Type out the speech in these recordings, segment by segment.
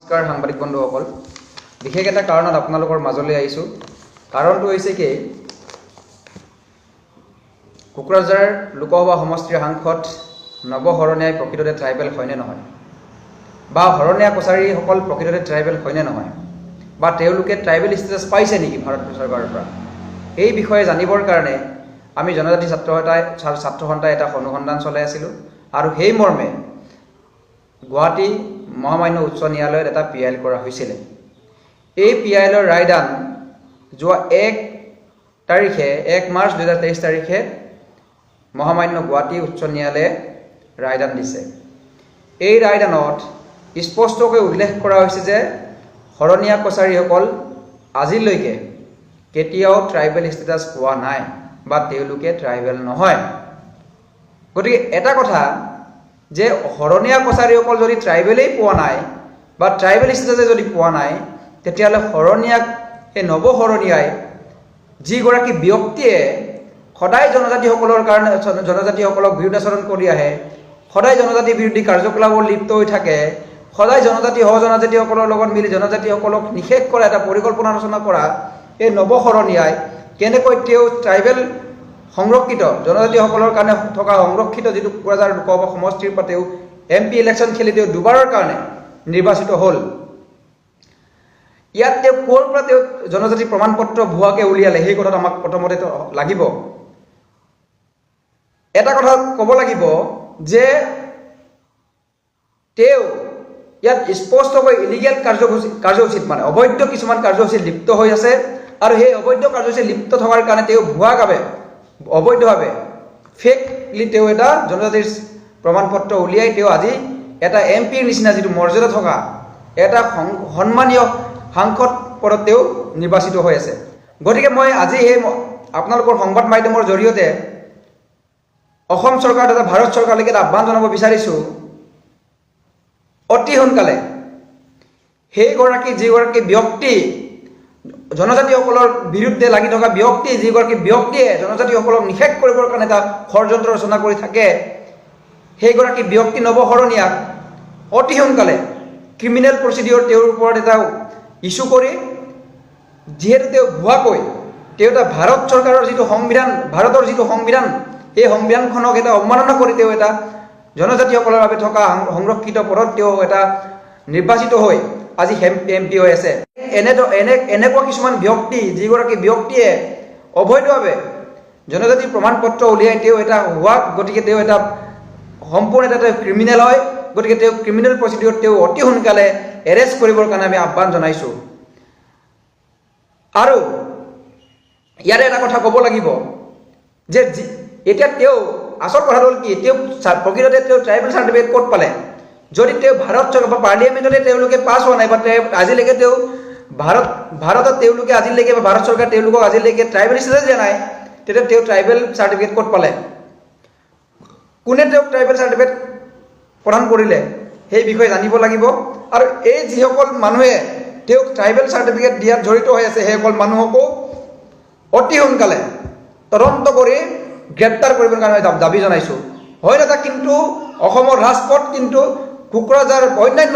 নমস্কাৰ সাংবাদিক বন্ধুসকল, বিশেষ এটা কাৰণত আপোনালোকৰ মাজলৈ আহিছোঁ। কাৰণটো হৈছে কি, কোকৰাঝাৰ লোকসভা সমষ্টিৰ সাংসদ নৱ শৰণীয়াই প্ৰকৃততে ট্ৰাইবেল হয়নে নহয়, বা শৰণীয়া কছাৰীসকল প্ৰকৃততে ট্ৰাইবেল হয়নে নহয়, বা তেওঁলোকে ট্ৰাইবেল ষ্টেটাছ পাইছে নেকি ভাৰত চৰকাৰৰ পৰা, এই বিষয়ে জানিবৰ কাৰণে আমি জনজাতি ছাত্ৰ সন্থাই এটা অনুসন্ধান চলাই আছিলোঁ। আৰু সেই মৰ্মে গুৱাহাটী মহামান্য উচ্চ ন্যায়ালয়ত এটা PIL কৰা হৈছিলে। এই PILৰ ৰায়দান যোৱা 1 মাৰ্চ 2023 তাৰিখে মহামান্য গুৱাহাটী উচ্চ ন্যায়ালয়ে ৰায়দান দিছে। এই ৰায়দানত স্পষ্টকৈ উল্লেখ কৰা হৈছে যে শৰণীয়া কছাৰীসকল আজিলৈকে কেতিয়াও ট্ৰাইবেল ষ্টেটাছ পোৱা নাই বা তেওঁলোকে ট্ৰাইবেল নহয়। গতিকে এটা কথা যে শৰণীয়া কছাৰীসকল যদি ট্ৰাইবেলেই পোৱা নাই বা ট্ৰাইবেল ষ্টেটাছে যদি পোৱা নাই, তেতিয়াহ'লে শৰণীয়াক সেই নৱ শৰণীয়াই যিগৰাকী ব্যক্তিয়ে সদায় জনজাতিসকলৰ কাৰণে জনজাতিসকলক বিৰুদ্ধাচৰণ কৰি আহে, সদায় জনজাতি বিৰোধী কাৰ্যকলাপত লিপ্ত হৈ থাকে, সদায় সহজনজাতিসকলৰ লগত মিলি জনজাতিসকলক নিষেধ কৰা এটা পৰিকল্পনা ৰচনা কৰা এই নৱ শৰণীয়াই কেনেকৈ তেওঁ ট্ৰাইবেল সংৰক্ষিত জনজাতিসকলৰ কাৰণে থকা সংৰক্ষিত যিটো কোকৰাঝাৰ লোকসভা সমষ্টিৰ পৰা তেওঁ MP ইলেকশ্যন খেলি তেওঁ দুবাৰৰ কাৰণে নিৰ্বাচিত হ'ল। ইয়াত তেওঁ ক'ৰ পৰা তেওঁ জনজাতি প্ৰমাণ পত্ৰ ভুৱাকৈ উলিয়ালে, সেই কথাত আমাক প্ৰথমতে লাগিব। এটা কথা ক'ব লাগিব যে তেওঁ ইয়াত স্পষ্টকৈ ইলিগেল কাৰ্যসূচীত মানে অবৈধ কিছুমান কাৰ্যসূচীত লিপ্ত হৈ আছে, আৰু সেই অবৈধ কাৰ্যসূচীত লিপ্ত থকাৰ কাৰণে তেওঁ ভুৱাভাৱে অবৈধভাৱে ফেকলি তেওঁ এটা জনজাতিৰ প্ৰমাণ পত্ৰ উলিয়াই তেওঁ আজি এটা MPৰ নিচিনা যিটো মৰ্যাদা থকা এটা সন্মানীয় সাংসদ পদত তেওঁ নিৰ্বাচিত হৈ আছে। গতিকে মই আজি এই আপোনালোকৰ সংবাদ মাধ্যমৰ জৰিয়তে অসম চৰকাৰ তথা ভাৰত চৰকাৰলৈকে এটা আহ্বান জনাব বিচাৰিছোঁ, অতি সোনকালে যিগৰাকী ব্যক্তি জনজাতিসকলৰ বিৰুদ্ধে লাগি থকা যিগৰাকী ব্যক্তিয়ে জনজাতিসকলক নিষেধ কৰিবৰ কাৰণে এটা ষড়যন্ত্ৰ ৰচনা কৰি থাকে, সেইগৰাকী ব্যক্তি নৱ শৰণীয়াক অতি সোনকালে ক্ৰিমিনেল প্ৰচিডিঅ'ৰ তেওঁৰ ওপৰত এটা ইছ্যু কৰি, যিহেতু তেওঁ ভুৱাকৈ তেওঁ এটা ভাৰত চৰকাৰৰ যিটো সংবিধান, ভাৰতৰ যিটো সংবিধান, সেই সংবিধানখনক এটা অৱমাননা কৰি তেওঁ এটা জনজাতিসকলৰ বাবে থকা সংৰক্ষিত পদত তেওঁ এটা নিৰ্বাচিত হৈ আজি MP হৈ আছে। এনেকুৱা কিছুমান ব্যক্তি, যিগৰাকী ব্যক্তিয়ে অবৈধভাৱে জনজাতি প্ৰমাণ পত্ৰ উলিয়াই তেওঁ এটা হোৱাক, গতিকে তেওঁ এটা সম্পূৰ্ণ এটা ক্ৰিমিনেল হয়। গতিকে তেওঁ ক্ৰিমিনেল প্ৰচিডিঅ'ত তেওঁ অতি সোনকালে এৰেষ্ট কৰিবৰ কাৰণে আমি আহ্বান জনাইছোঁ। আৰু ইয়াৰে এটা কথা ক'ব লাগিব যে এতিয়া তেওঁ আচল কথাটো হ'ল কি, তেওঁ প্ৰকৃততে তেওঁ ট্ৰাইবেল চাৰ্টিফিকেট ক'ত পালে? যদি তেওঁ ভাৰত চৰকাৰ বা পাৰ্লিয়ামেণ্টতে তেওঁলোকে পাছ হোৱা নাই বা আজিলৈকে তেওঁ ভাৰতত তেওঁলোকে আজিলৈকে বা ভাৰত চৰকাৰ তেওঁলোকক আজিলৈকে ট্ৰাইবেল ষ্টেটাছ দিয়া নাই, তেতিয়া তেওঁ ট্ৰাইবেল চাৰ্টিফিকেট ক'ত পালে? কোনে তেওঁক ট্ৰাইবেল চাৰ্টিফিকেট প্ৰদান কৰিলে, সেই বিষয়ে জানিব লাগিব। আৰু এই যিসকল মানুহে তেওঁক ট্ৰাইবেল চাৰ্টিফিকেট দিয়াত জড়িত হৈ আছে, সেইসকল মানুহকো অতি সোনকালে তদন্ত কৰি গ্ৰেপ্তাৰ কৰিবৰ কাৰণে দাবী জনাইছোঁ। হয় দাদা, কিন্তু অসমৰ ৰাজপথ কিন্তু কোকৰাঝাৰ অন্যান্য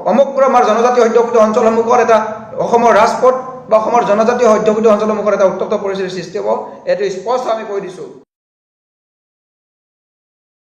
সমগ্ৰ আমাৰ জনজাতি অধ্যুষিত অঞ্চলসমূহৰ এটা অসমৰ ৰাজপথ বা অসমৰ জনজাতীয় অধ্যুষিত অঞ্চলসমূহৰ এটা উত্তপ্ত পৰিস্থিতিৰ সৃষ্টি হ'ব, এইটো স্পষ্ট আমি কৈ দিছোঁ।